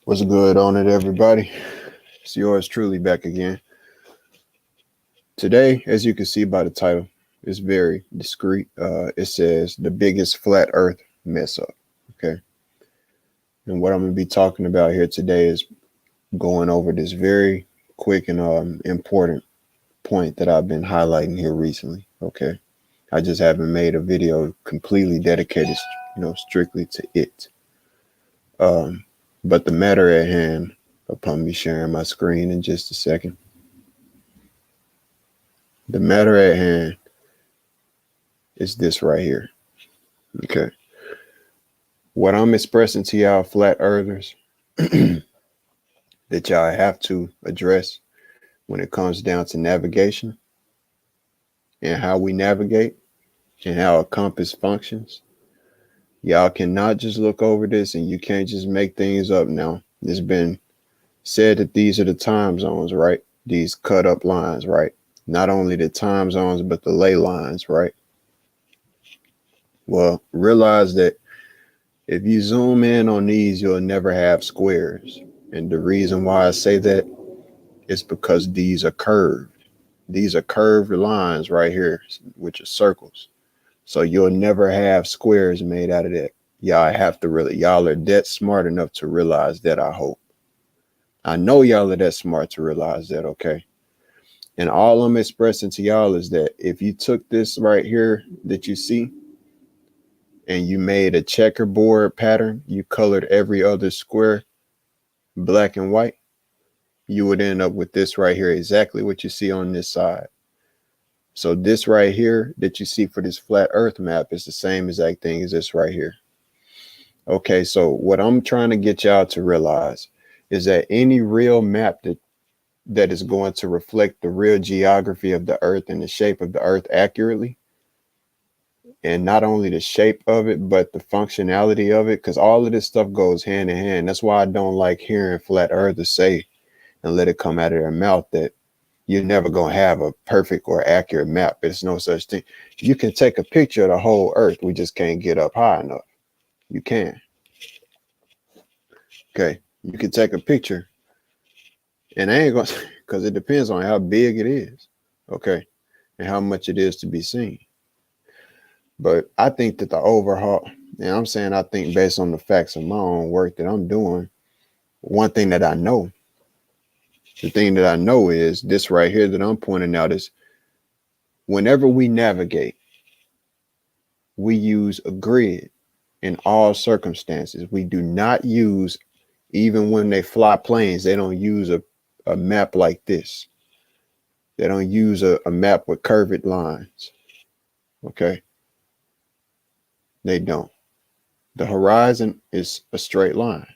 What's good on it, everybody? It's yours truly back again. Today, as you can see by the title, it's very discreet. It says the biggest flat earth mess up. Okay. And what I'm going to be talking about here today is going over this very quick and important point that I've been highlighting here recently. Okay. I just haven't made a video completely dedicated, strictly to it. But the matter at hand, upon me sharing my screen in just a second. The matter at hand is this right here. Okay. What I'm expressing to y'all flat earthers that y'all have to address when it comes down to navigation and how we navigate and how a compass functions. Y'all cannot just look over this and you can't just make things up now. It's been said that these are the time zones, right? These cut up lines, right? Not only the time zones, but the ley lines, right? Well, realize that if you zoom in on these, you'll never have squares. And the reason why I say that is because these are curved. These are curved lines right here, which are circles. So you'll never have squares made out of that. Y'all are that smart enough to realize that, I hope. I know y'all are that smart to realize that, okay? And all I'm expressing to y'all is that if you took this right here that you see, and you made a checkerboard pattern, you colored every other square black and white, you would end up with this right here, exactly what you see on this side. So this right here that you see for this flat earth map is the same exact thing as this right here. Okay, so what I'm trying to get y'all to realize is that any real map that is going to reflect the real geography of the earth and the shape of the earth accurately, and not only the shape of it, but the functionality of it, because all of this stuff goes hand in hand. That's why I don't like hearing flat earthers say and let it come out of their mouth that you're never going to have a perfect or accurate map. There's no such thing. You can take a picture of the whole earth. We just can't get up high enough. You can. Okay. You can take a picture, and I ain't going to, because it depends on how big it is. Okay. And how much it is to be seen. But I think that the overhaul, and I'm saying I think based on the facts of my own work that I'm doing, one thing that I know, the thing that I know is this right here that I'm pointing out is whenever we navigate, we use a grid in all circumstances. We do not use, even when they fly planes, they don't use a map like this. They don't use a map with curved lines. Okay. They don't. The horizon is a straight line.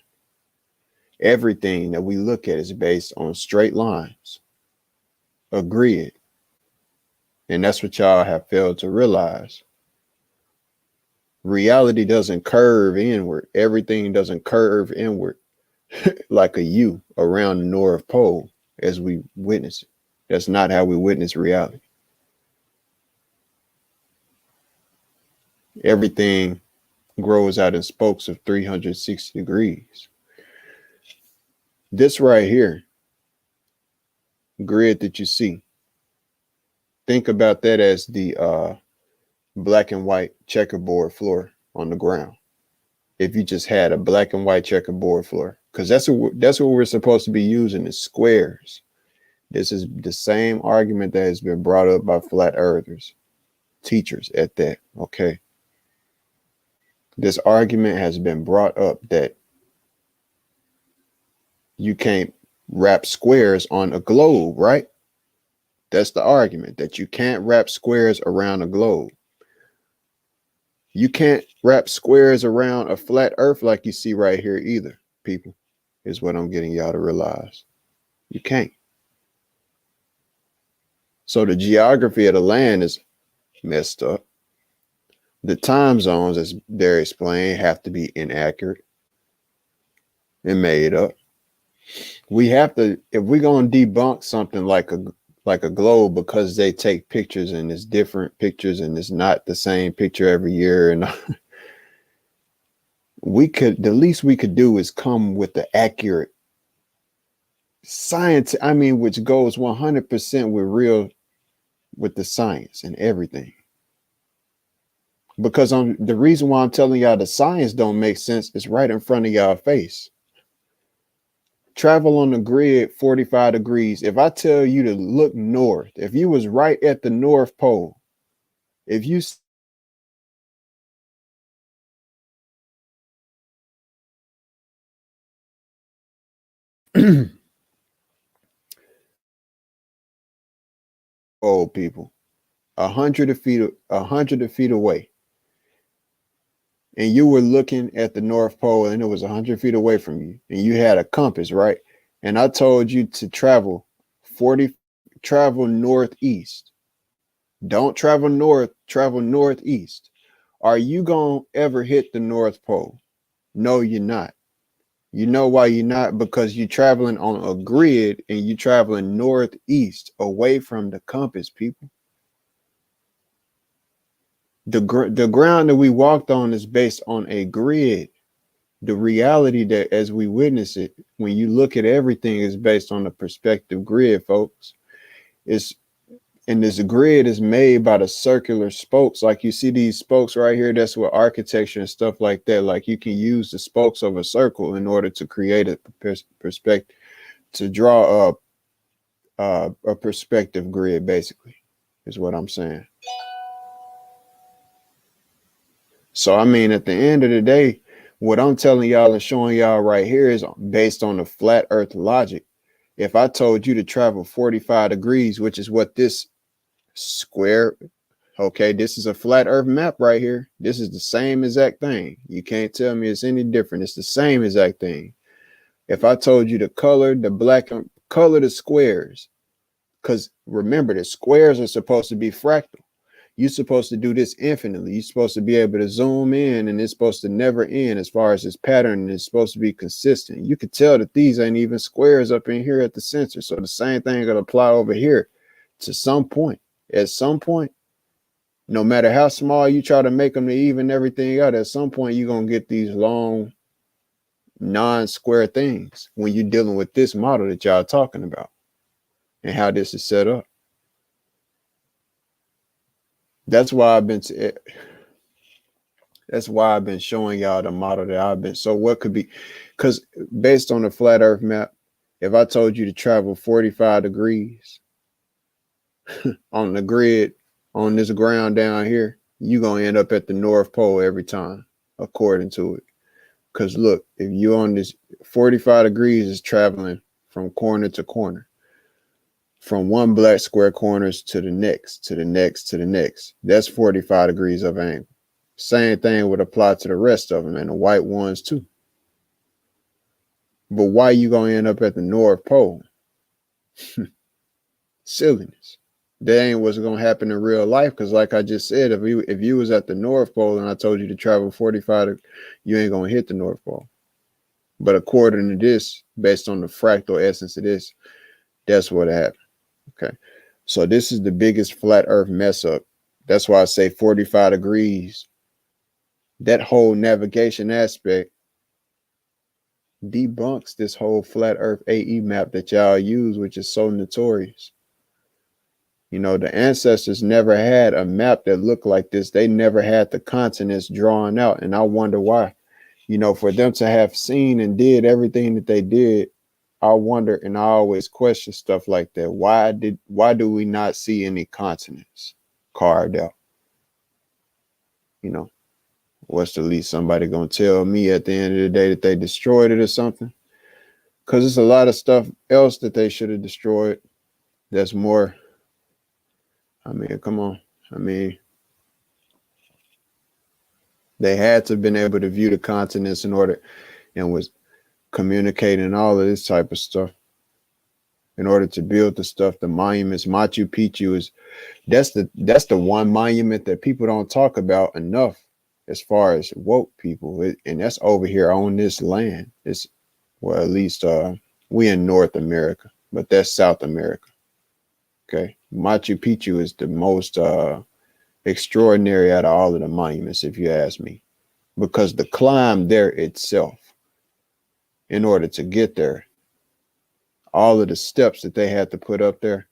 Everything that we look at is based on straight lines, a grid. And that's what y'all have failed to realize. Reality doesn't curve inward. Everything doesn't curve inward like a U around the North Pole as we witness it. That's not how we witness reality. Everything grows out in spokes of 360 degrees. This right here, grid that you see, think about that as the black and white checkerboard floor on the ground. If you just had a black and white checkerboard floor, because that's what we're supposed to be using is squares. This is the same argument that has been brought up by flat earthers, teachers at that. Okay. This argument has been brought up that you can't wrap squares on a globe, right? That's the argument, that you can't wrap squares around a globe. You can't wrap squares around a flat earth like you see right here either, people, is what I'm getting y'all to realize. You can't. So the geography of the land is messed up. The time zones, as they're explained, have to be inaccurate and made up. We have to, if we're going to debunk something like a globe because they take pictures and it's different pictures and it's not the same picture every year, and The least we could do is come with the accurate science. I mean, which goes 100% with the science and everything. Because the reason why I'm telling y'all the science don't make sense is right in front of y'all face. Travel on the grid 45 degrees. If I tell you to look north, if you was right at the North Pole, if you old people, 100 feet away, and you were looking at the North Pole and it was 100 feet away from you, and you had a compass, right? And I told you to travel northeast. Don't travel north, travel northeast. Are you gonna ever hit the North Pole? No, you're not. You know why you're not? Because you're traveling on a grid and you're traveling northeast away from the compass, people. The ground that we walked on is based on a grid. The reality that as we witness it, when you look at everything, is based on a perspective grid, folks. It's and this grid is made by the circular spokes. Like you see these spokes right here, that's what architecture and stuff like that. Like you can use the spokes of a circle in order to create a perspective, to draw a perspective grid, basically, is what I'm saying. So, I mean, at the end of the day, what I'm telling y'all and showing y'all right here is based on the flat earth logic. If I told you to travel 45 degrees, which is what this square, okay, this is a flat earth map right here. This is the same exact thing. You can't tell me it's any different. It's the same exact thing. If I told you to color the squares, because remember, the squares are supposed to be fractal. You're supposed to do this infinitely. You're supposed to be able to zoom in, and it's supposed to never end as far as this pattern. It's supposed to be consistent. You could tell that these ain't even squares up in here at the center. So the same thing gonna apply over here to some point. At some point, no matter how small you try to make them to even everything out, at some point you're gonna get these long non-square things when you're dealing with this model that y'all talking about and how this is set up. That's why I've been showing y'all the model that I've been. So what could be, because based on the flat earth map, if I told you to travel 45 degrees on the grid, on this ground down here, you're going to end up at the North Pole every time, according to it. Because look, if you on this 45 degrees is traveling from corner to corner, from one black square corners to the next, to the next, to the next. That's 45 degrees of angle. Same thing would apply to the rest of them and the white ones too. But why you gonna end up at the North Pole? Silliness. That ain't what's gonna happen in real life. Because like I just said, if you was at the North Pole and I told you to travel 45, you ain't gonna hit the North Pole. But according to this, based on the fractal essence of this, that's what happened. Okay. So this is the biggest flat earth mess up. That's why I say 45 degrees. That whole navigation aspect debunks this whole flat earth AE map that y'all use, which is so notorious. You know, the ancestors never had a map that looked like this. They never had the continents drawn out. And I wonder why. You know, for them to have seen and did everything that they did, I wonder, and I always question stuff like that. Why do we not see any continents carved out? You know, what's the least somebody gonna tell me at the end of the day that they destroyed it or something? Because there's a lot of stuff else that they should have destroyed. That's more. I mean, come on. I mean, they had to have been able to view the continents in order, and was communicating all of this type of stuff in order to build the stuff, the monuments. Machu Picchu is that's the one monument that people don't talk about enough as far as woke people, and that's over here on this land. It's, well, at least we in North America, but that's South America. Okay, Machu Picchu is the most extraordinary out of all of the monuments, if you ask me. because the climb there itself, in order to get there, all of the steps that they had to put up there.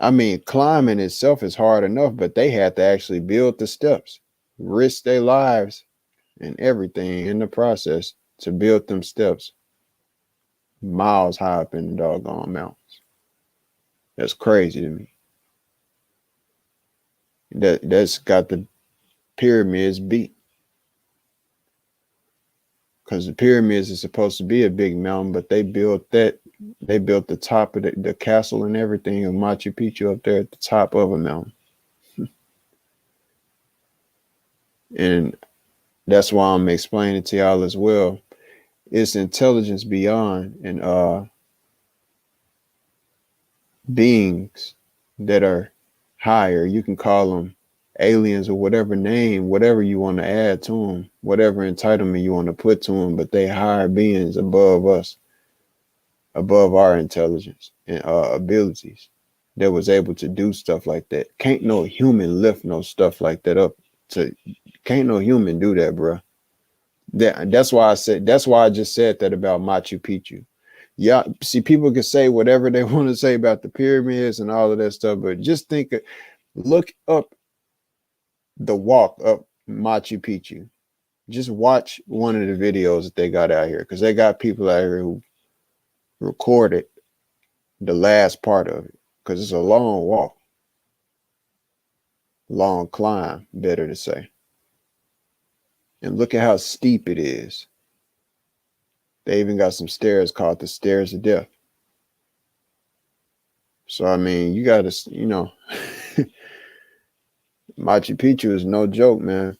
I mean, climbing itself is hard enough, but they had to actually build the steps, risk their lives and everything in the process to build them steps miles high up in the doggone mountains. That's crazy to me. That's got the pyramids beat. Because the pyramids is supposed to be a big mountain, but they built that. They built the top of the castle and everything of Machu Picchu up there at the top of a mountain. And that's why I'm explaining to y'all as well. It's intelligence beyond and beings that are higher. You can call them aliens or whatever name, whatever you want to add to them, whatever entitlement you want to put to them, but they higher beings above us, above our intelligence and abilities, that was able to do stuff like that. Can't no human lift no stuff like that up. Can't no human do that, bro. That's why I just said that about Machu Picchu. Yeah, see, people can say whatever they want to say about the pyramids and all of that stuff, but just look up the walk up Machu Picchu. Just watch one of the videos that they got out here, because they got people out here who recorded the last part of it, because it's a long walk, long climb, better to say. And look at how steep it is. They even got some stairs called the Stairs of Death. So, I mean, you got to, Machu Picchu is no joke, man.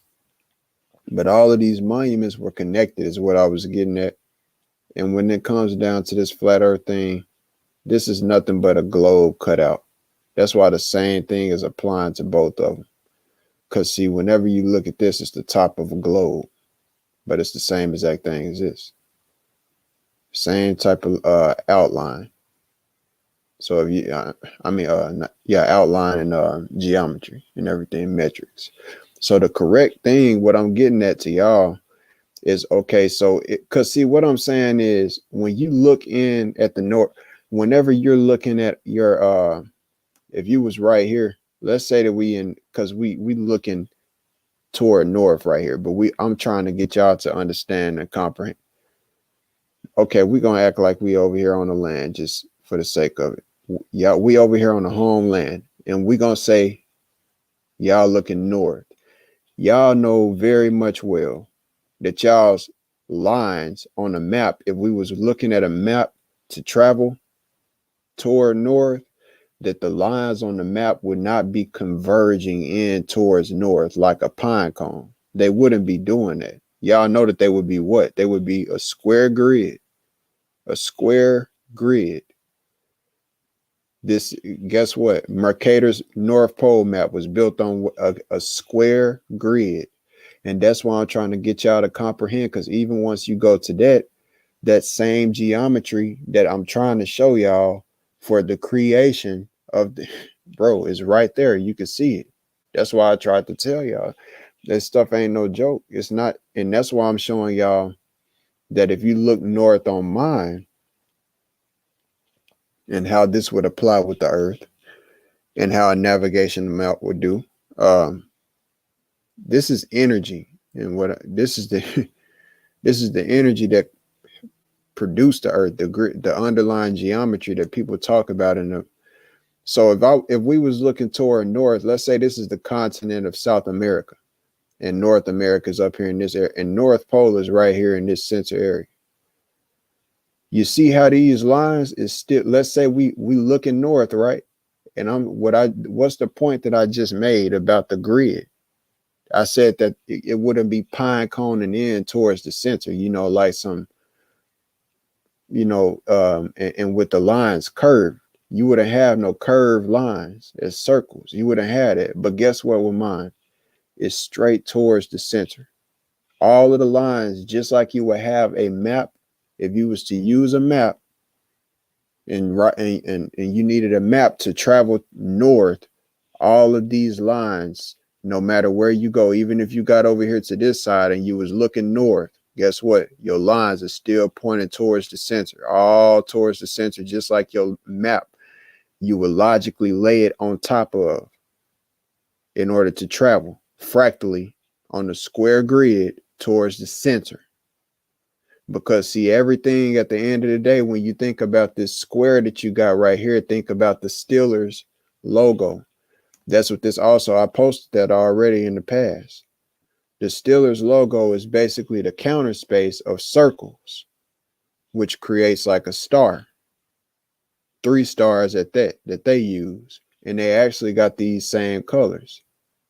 But all of these monuments were connected is what I was getting at. And when it comes down to this flat earth thing, this is nothing but a globe cut out. That's why the same thing is applying to both of them. Because, see, whenever you look at this, it's the top of a globe. But it's the same exact thing as this. Same type of outline. So if you, outline and geometry and everything, metrics. So the correct thing, what I'm getting at to y'all is, okay, so because see, what I'm saying is, when you look in at the north, whenever you're looking at your, if you was right here, let's say that because we looking toward north right here, but I'm trying to get y'all to understand and comprehend. Okay, we're gonna act like we over here on the land just for the sake of it. Yeah, we over here on the homeland, and we're gonna say y'all looking north. Y'all know very much well that y'all's lines on a map, if we was looking at a map to travel toward north, that the lines on the map would not be converging in towards north like a pine cone. They wouldn't be doing that. Y'all know that they would be what? They would be a square grid. A square grid. This, guess what? Mercator's North Pole map was built on a square grid. And that's why I'm trying to get y'all to comprehend, because even once you go to that same geometry that I'm trying to show y'all for the creation of the, bro, is right there. You can see it. That's why I tried to tell y'all that stuff ain't no joke. It's not. And that's why I'm showing y'all that if you look north on mine, and how this would apply with the earth, and how a navigation map would do. This is energy, and this is the energy that produced the earth, the underlying geometry that people talk about so if we was looking toward north, let's say this is the continent of South America, and North America is up here in this area, and North Pole is right here in this center area. You see how these lines is still, let's say we looking north, right? And what's the point that I just made about the grid? I said that it wouldn't be pine coning in towards the center, like some, and with the lines curved, you wouldn't have no curved lines as circles. You wouldn't have it. But guess what with mine? It's straight towards the center. All of the lines, just like you would have a map, if you was to use a map, and you needed a map to travel north, all of these lines No matter where you go, even if you got over here to this side and you was looking north, guess what? Your lines are still pointing towards the center, all towards the center, just like your map. You would logically lay it on top of in order to travel fractally on the square grid towards the center. Because see, everything at the end of the day, when you think about this square that you got right here, think about the Steelers logo. That's what this also, I posted that already in the past. The Steelers logo is basically the counter space of circles, which creates like a star, 3 stars at that they use. And they actually got these same colors.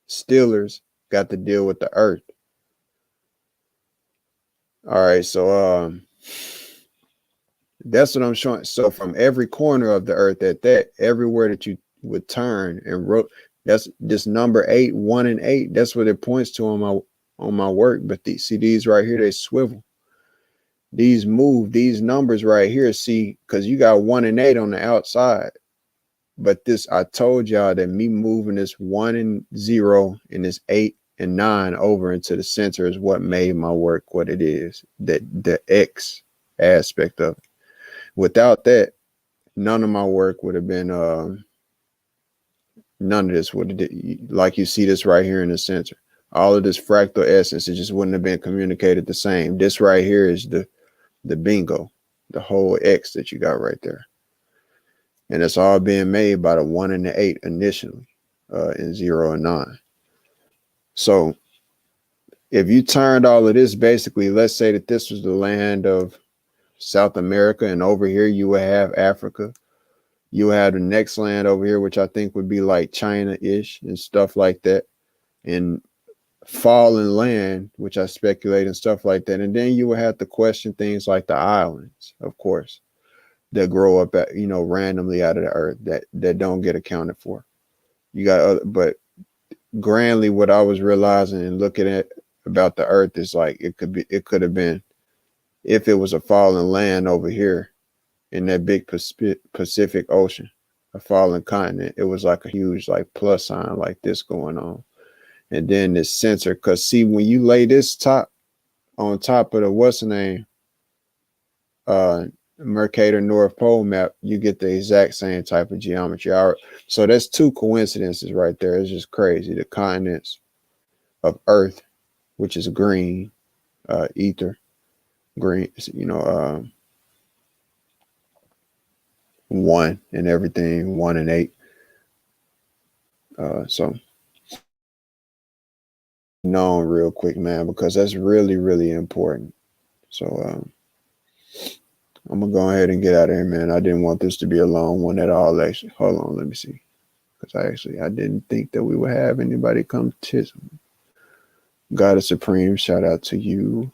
Steelers got to deal with the earth. All right, so that's what I'm showing. So from every corner of the earth at that, everywhere that you would turn and wrote, that's this number 8, 1 and 8. That's what it points to on my work. But see these right here, they swivel. These move, these numbers right here, see, because you got 1 and 8 on the outside. But this, I told y'all that me moving this 1 and 0 and this 8 and 9 over into the center is what made my work what it is. That the X aspect of it. Without that, none of my work would have been none of this would have, like you see this right here in the center. All of this fractal essence, it just wouldn't have been communicated the same. This right here is the bingo, the whole X that you got right there. And it's all being made by the 1 and the 8 initially, in 0 and 9. So if you turned all of this, basically, let's say that this was the land of South America, and over here you would have Africa. You have the next land over here, which I think would be like China-ish and stuff like that. And fallen land, which I speculate and stuff like that. And then you would have to question things like the islands, of course, that grow up at, randomly out of the earth that don't get accounted for. You got other, but grandly, what I was realizing and looking at about the earth is like it could have been, if it was a fallen land over here in that big Pacific Ocean, a fallen continent, it was like a huge like plus sign like this going on. And then this center, because see, when you lay this top on top of the what's the name, Mercator North Pole map, you get the exact same type of geometry. So that's 2 coincidences right there. It's just crazy. The continents of Earth, which is green, ether, green, 1 and everything, 1 and 8. So known real quick, man, because that's really, really important. So I'm gonna go ahead and get out of here, man. I didn't want this to be a long one at all. Actually, hold on, let me see, because I didn't think that we would have anybody come to God is Supreme. Shout out to you.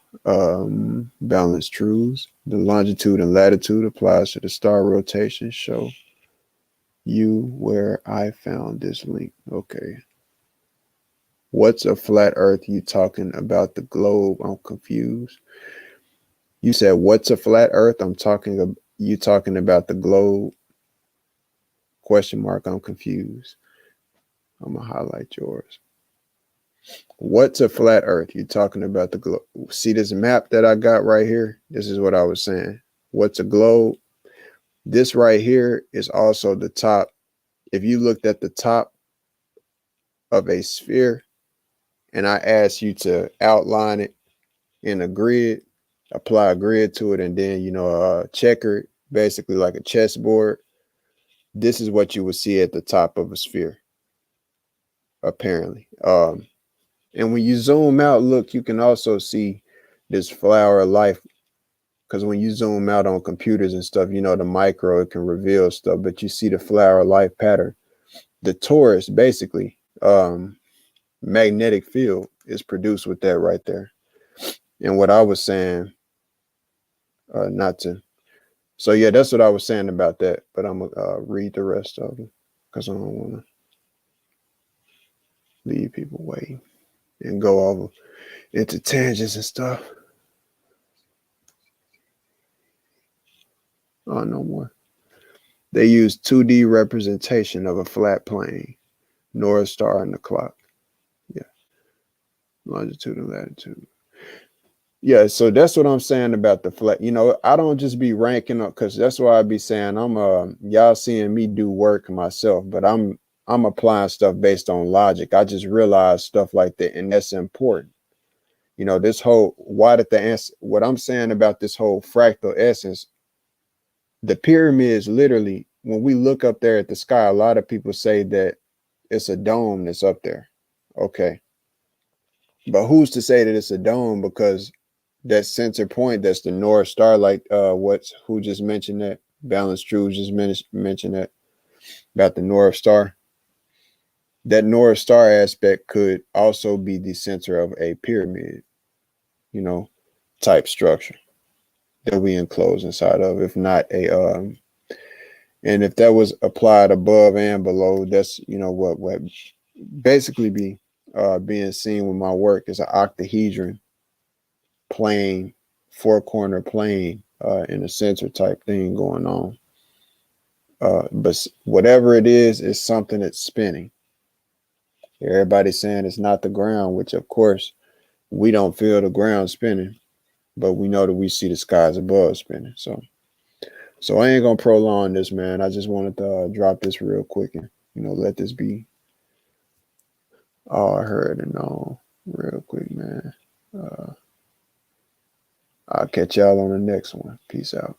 Balanced Truths. The longitude and latitude applies to the star rotation. Show you where I found this link. Okay. What's a flat earth? You talking about the globe? I'm confused. You said, what's a flat earth? You talking about the globe? Question mark. I'm confused. I'm going to highlight yours. What's a flat earth? You talking about the globe? See this map that I got right here? This is what I was saying. What's a globe? This right here is also the top. If you looked at the top of a sphere and I asked you to outline it in a grid, apply a grid to it, and then, checker it, basically like a chessboard, this is what you would see at the top of a sphere, apparently. And when you zoom out, look, you can also see this flower of life, because when you zoom out on computers and stuff, the micro, it can reveal stuff, but you see the flower of life pattern. The torus, basically, magnetic field is produced with that right there. And what I was saying, so yeah, that's what I was saying about that, but I'm gonna read the rest of it because I don't want to leave people waiting and go over into tangents and stuff. Oh, no more. They use 2D representation of a flat plane, North Star, and the clock. longitude and latitude. Yeah, so that's what I'm saying about the flat. You know, I don't just be ranking up because that's why I be saying I'm y'all seeing me do work myself, but I'm applying stuff based on logic. I just realized stuff like that, and that's important. You know, this whole why did the answer what I'm saying about this whole fractal essence, the pyramids literally, when we look up there at the sky, a lot of people say that it's a dome that's up there. Okay. But who's to say that it's a dome? Because that center point, that's the North Star, like what's who just mentioned that? Balance True just mentioned that about the North Star. That North Star aspect could also be the center of a pyramid, you know, type structure that we enclose inside of, if not a and if that was applied above and below, that's you know what basically be being seen with my work is an octahedron plane, four corner plane in a center type thing going on. But whatever it is something that's spinning. Everybody's saying it's not the ground, which of course we don't feel the ground spinning, but we know that we see the skies above spinning. So I ain't gonna prolong this, man. I just wanted to drop this real quick and let this be all heard and known real quick, man. I'll catch y'all on the next one. Peace out.